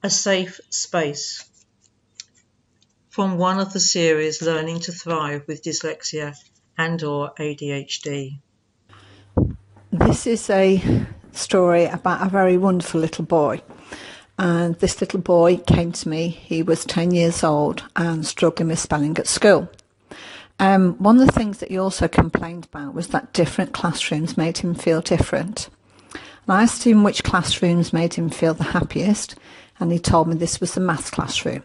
A safe space. From one of the series Learning to Thrive with Dyslexia and/or ADHD. This is a story about a very wonderful little boy. And this little boy came to me. He was 10 years old and struggling with spelling at school. One of the things that he also complained about was that different classrooms made him feel different. And I asked him which classrooms made him feel the happiest, and he told me this was the maths classroom.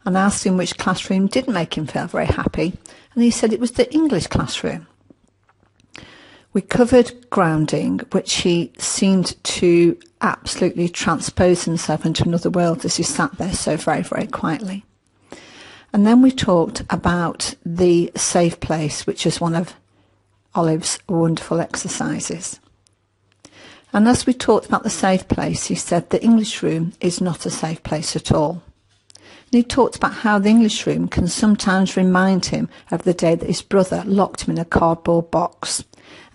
And I asked him which classroom didn't make him feel very happy, and he said it was the English classroom. We covered grounding, which he seemed to absolutely transpose himself into another world as he sat there so very, very quietly. And then we talked about the safe place, which is one of Olive's wonderful exercises. And as we talked about the safe place, he said the English room is not a safe place at all. And he talked about how the English room can sometimes remind him of the day that his brother locked him in a cardboard box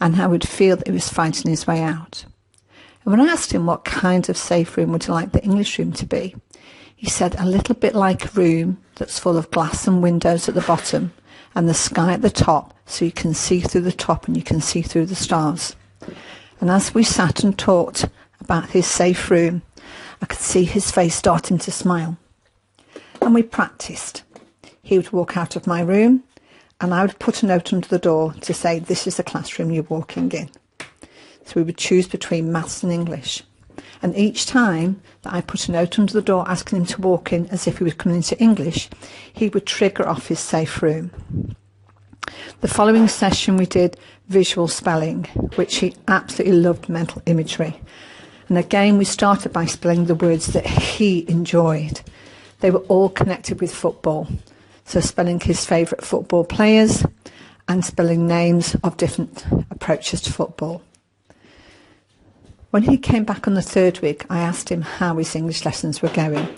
and how he'd feel that he was fighting his way out. And when I asked him what kind of safe room would you like the English room to be, he said a little bit like a room that's full of glass and windows at the bottom and the sky at the top, so you can see through the top and you can see through the stars. And as we sat and talked about his safe room, I could see his face starting to smile. And we practiced. He would walk out of my room and I would put a note under the door to say, this is the classroom you're walking in. So we would choose between maths and English. And each time that I put a note under the door asking him to walk in as if he was coming into English, he would trigger off his safe room. The following session we did visual spelling, which he absolutely loved mental imagery. And again we started by spelling the words that he enjoyed. They were all connected with football. So spelling his favourite football players and spelling names of different approaches to football. When he came back on the third week, I asked him how his English lessons were going.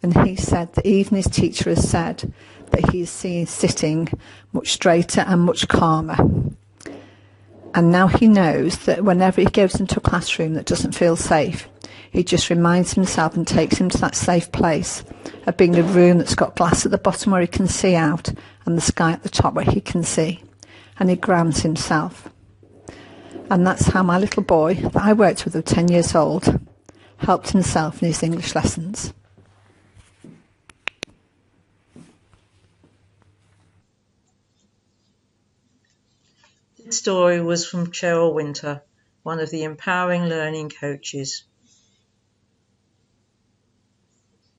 And he said that even his teacher has said that he is sitting much straighter and much calmer. And now he knows that whenever he goes into a classroom that doesn't feel safe, he just reminds himself and takes him to that safe place of being a room that's got glass at the bottom where he can see out and the sky at the top where he can see. And he grounds himself. And that's how my little boy that I worked with at 10 years old helped himself in his English lessons. This story was from Cheryl, one of the Empowering Learning Coaches.